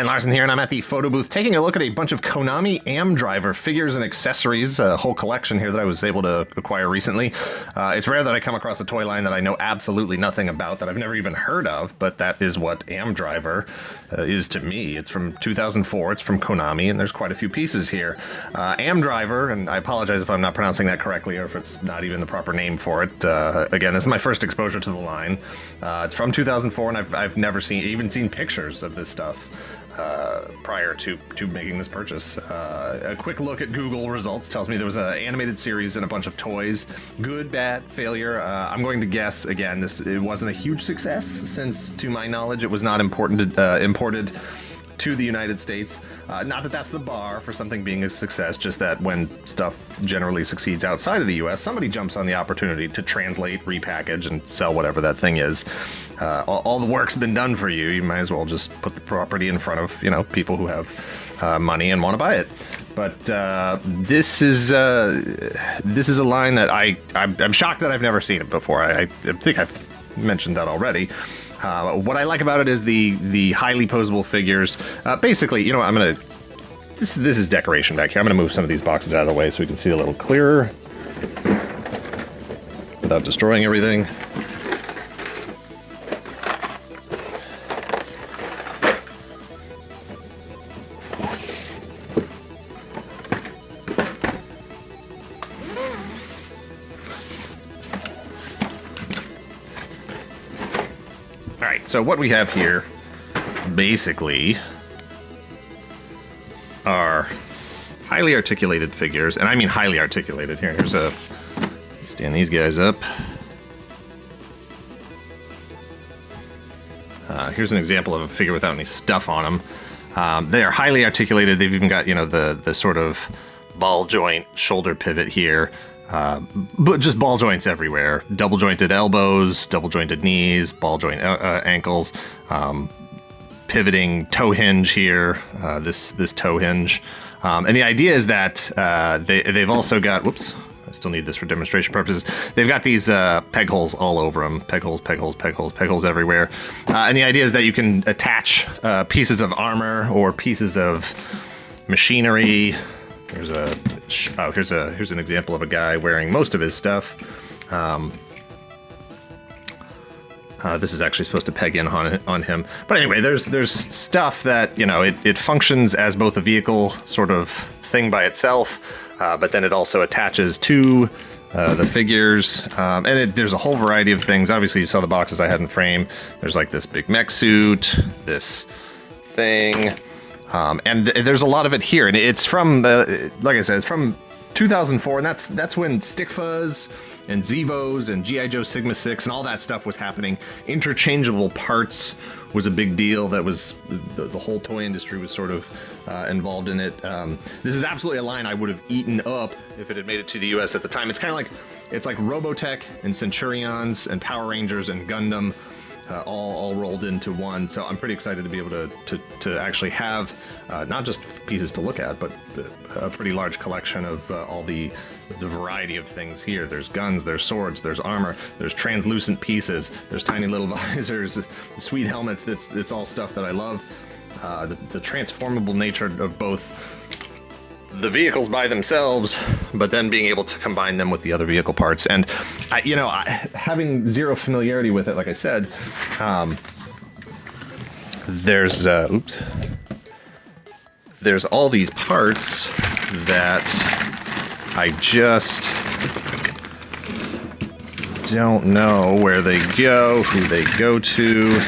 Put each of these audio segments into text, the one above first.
Dan Larson here, and I'm at the Photobooth taking a look at a bunch of Konami AM driver figures and accessories, a whole collection here that I was able to acquire recently. It's rare that I come across a toy line that I know absolutely nothing about, that I've never even heard of, but that is what AM driver is to me. It's from 2004, it's from Konami, and there's quite a few pieces here. AM driver, and I apologize if I'm not pronouncing that correctly or if it's not even the proper name for it. Again, this is my first exposure to the line. It's from 2004, and I've never even seen pictures of this stuff prior to making this purchase. A quick look at Google results tells me there was an animated series and a bunch of toys. Good, bad, failure. I'm going to guess, again, it wasn't a huge success, since to my knowledge it was not imported to the United States. Not that that's the bar for something being a success, just that when stuff generally succeeds outside of the US, somebody jumps on the opportunity to translate, repackage, and sell whatever that thing is. All the work's been done for you. You might as well just put the property in front of, people who have money and want to buy it. But this is a line that I'm shocked that I've never seen it before. I think I've mentioned that already. What I like about it is the highly posable figures. Basically, I'm gonna. This is decoration back here. I'm gonna move some of these boxes out of the way so we can see a little clearer without destroying everything. Alright, so what we have here, basically, are highly articulated figures, and I mean highly articulated. Here's stand these guys up. Here's an example of a figure without any stuff on them. They are highly articulated. They've even got, the sort of ball joint shoulder pivot here. But just ball joints everywhere. Double jointed elbows, double jointed knees, ball joint ankles, pivoting toe hinge here, this toe hinge. And the idea is that they've also got, whoops, I still need this for demonstration purposes. They've got these peg holes all over them. Peg holes, peg holes, peg holes, peg holes everywhere. And the idea is that you can attach pieces of armor or pieces of machinery. Here's an example of a guy wearing most of his stuff. This is actually supposed to peg in on him. But anyway, there's stuff that, it functions as both a vehicle sort of thing by itself, but then it also attaches to the figures. And there's a whole variety of things. Obviously, you saw the boxes I had in frame. There's like this big mech suit, this thing. And there's a lot of it here, and it's from, like I said, it's from 2004, and that's when Stick Fuzz and Zevos and G.I. Joe Sigma 6 and all that stuff was happening. Interchangeable parts was a big deal. That was, the whole toy industry was sort of involved in it. This is absolutely a line I would have eaten up if it had made it to the US at the time. It's kind of like, it's like Robotech and Centurions and Power Rangers and Gundam. All rolled into one, so I'm pretty excited to be able to actually have not just pieces to look at, but a pretty large collection of all the variety of things here. There's guns, there's swords, there's armor, there's translucent pieces, there's tiny little visors, sweet helmets. It's all stuff that I love. The transformable nature of both the vehicles by themselves, but then being able to combine them with the other vehicle parts. And having zero familiarity with it, like I said, there's all these parts that I just don't know where they go, who they go to,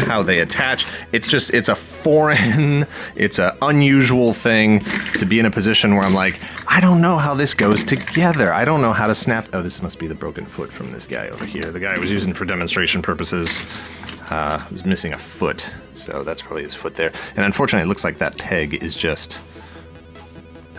how they attach. It's a foreign, it's an unusual thing to be in a position where I'm like, I don't know how this goes together. I don't know how to snap. Oh, this must be the broken foot from this guy over here. The guy I was using for demonstration purposes was missing a foot, so that's probably his foot there. And unfortunately, it looks like that peg is just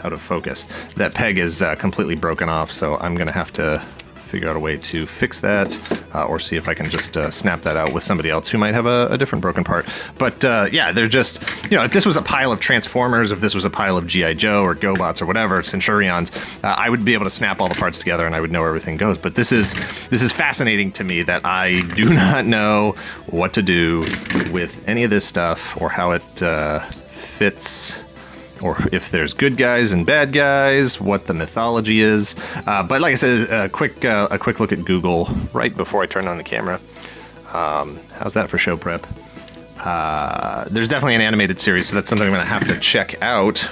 out of focus. That peg is completely broken off, so I'm gonna have to figure out a way to fix that. or see if I can just snap that out with somebody else who might have a different broken part. But yeah, they're just, you know, if this was a pile of Transformers, if this was a pile of G.I. Joe or GoBots or whatever, Centurions, I would be able to snap all the parts together and I would know where everything goes. But this is fascinating to me that I do not know what to do with any of this stuff or how it fits, or if there's good guys and bad guys, what the mythology is. But like I said, a quick look at Google right before I turn on the camera. How's that for show prep? There's definitely an animated series, so that's something I'm going to have to check out.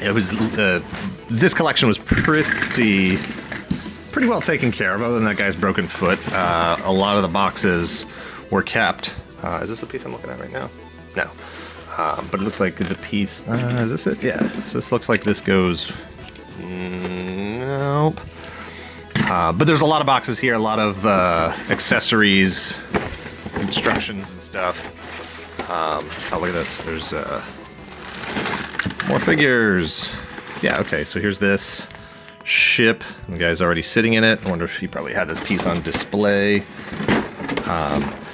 It was this collection was pretty well taken care of, other than that guy's broken foot. A lot of the boxes were kept. Is this the piece I'm looking at right now? No. But it looks like the piece... is this it? Yeah. So this looks like this goes... Nope. But there's a lot of boxes here, a lot of accessories, instructions and stuff. Oh, look at this. There's more figures. Yeah, okay, so here's this ship. The guy's already sitting in it. I wonder if he probably had this piece on display.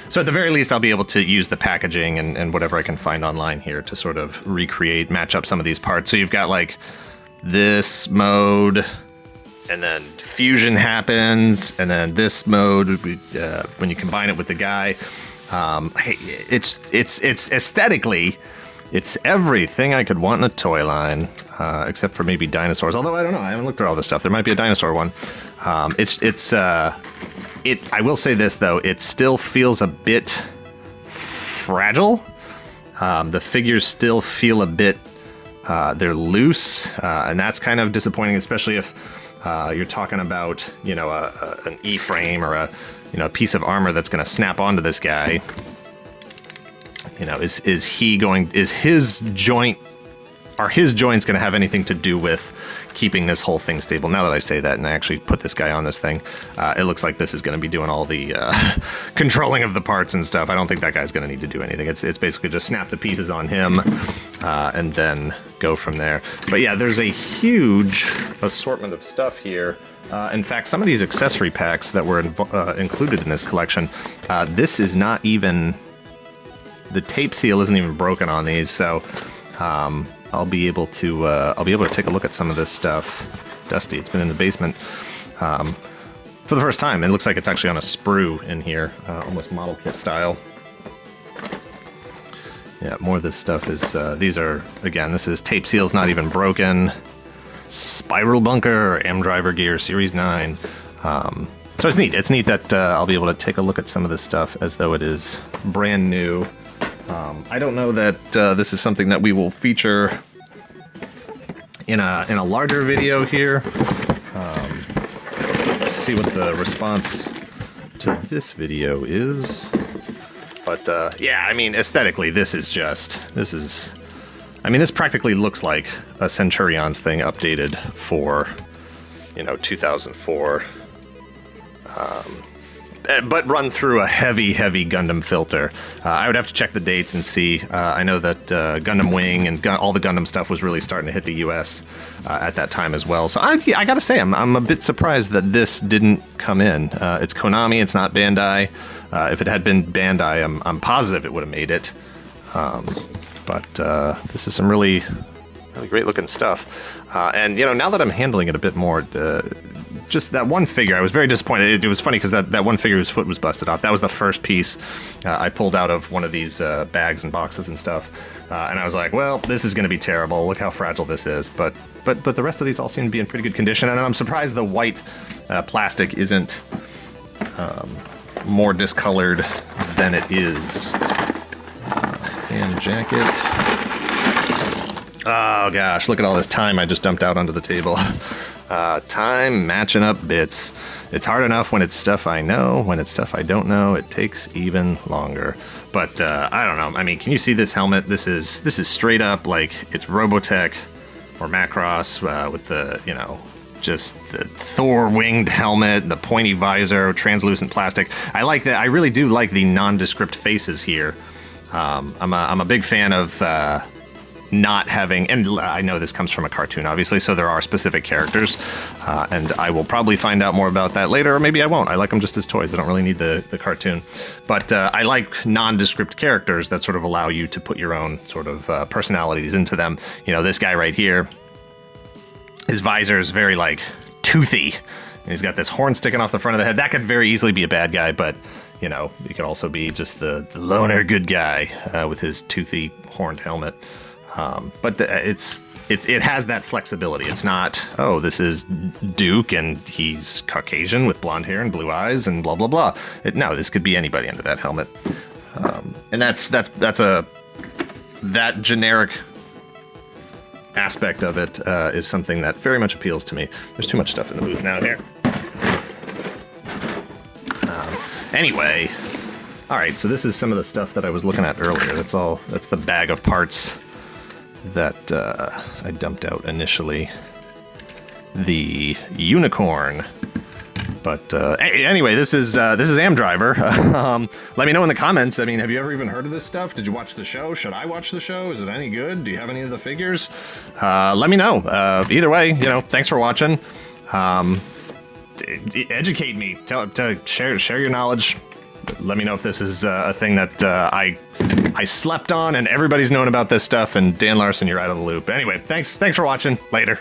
So at the very least, I'll be able to use the packaging and whatever I can find online here to sort of recreate, match up some of these parts. So you've got like this mode, and then fusion happens, and then this mode when you combine it with the guy. It's aesthetically, it's everything I could want in a toy line, except for maybe dinosaurs. Although I don't know, I haven't looked at all this stuff. There might be a dinosaur one. I will say this, though, it still feels a bit fragile. The figures still feel a bit, they're loose, and that's kind of disappointing, especially if you're talking about, you know, an E-frame or a piece of armor that's going to snap onto this guy. You know, is his joints going to have anything to do with keeping this whole thing stable? Now that I say that and I actually put this guy on this thing, it looks like this is going to be doing all the controlling of the parts and stuff. I don't think that guy's going to need to do anything. It's basically just snap the pieces on him and then go from there. But yeah, there's a huge assortment of stuff here. In fact, some of these accessory packs that were included in this collection, this is not even... The tape seal isn't even broken on these, so... I'll be able to take a look at some of this stuff. Dusty, it's been in the basement for the first time. It looks like it's actually on a sprue in here, almost model kit style. Yeah, more of this stuff is, these are, again, this is tape seals not even broken. Spiral bunker, or M driver gear, Series 9. So it's neat. It's neat that I'll be able to take a look at some of this stuff as though it is brand new. I don't know that this is something that we will feature in a larger video here. Let's see what the response to this video is. But yeah, I mean, aesthetically, this practically looks like a Centurions thing updated for, 2004. But run through a heavy Gundam filter. I would have to check the dates and see. I know that Gundam Wing and all the Gundam stuff was really starting to hit the U.S. At that time as well. So I gotta say, I'm a bit surprised that this didn't come in. It's Konami, it's not Bandai. If it had been Bandai, I'm positive it would have made it. But this is some really great looking stuff. And now that I'm handling it a bit more, just that one figure, I was very disappointed. It was funny because that one figure, his foot was busted off. That was the first piece I pulled out of one of these bags and boxes and stuff. And I was like, well, this is going to be terrible. Look how fragile this is. But the rest of these all seem to be in pretty good condition. And I'm surprised the white plastic isn't more discolored than it is. And jacket. Oh gosh, look at all this time I just dumped out onto the table. Time matching up bits. It's hard enough when it's stuff I know. When it's stuff I don't know, it takes even longer. But I don't know. I mean, can you see this helmet? This is straight up like it's Robotech or Macross with the just the Thor winged helmet, the pointy visor, translucent plastic. I like that. I really do like the nondescript faces here. I'm a big fan of not having, and I know this comes from a cartoon, obviously, so there are specific characters, and I will probably find out more about that later, or maybe I won't. I like them just as toys. I don't really need the cartoon. But I like nondescript characters that sort of allow you to put your own sort of personalities into them. You know, this guy right here, his visor is very, like, toothy. And he's got this horn sticking off the front of the head. That could very easily be a bad guy, but, you know, he could also be just the loner good guy with his toothy horned helmet. But it has that flexibility. It's not, oh, this is Duke and he's Caucasian with blonde hair and blue eyes and blah blah blah. No, this could be anybody under that helmet, and that generic aspect of it is something that very much appeals to me. There's too much stuff in the booth now here. Anyway, all right. So this is some of the stuff that I was looking at earlier. That's the bag of parts that I dumped out initially. The unicorn. But anyway, this is Am Driver. Let me know in the comments. I mean, have you ever even heard of this stuff? Did you watch the show? Should I watch the show? Is it any good? Do you have any of the figures? Let me know. Either way, you know, thanks for watching. Educate me. Share your knowledge. Let me know if this is a thing that I slept on and everybody's known about this stuff, and Dan Larson, you're out of the loop. Anyway, thanks for watching. Later.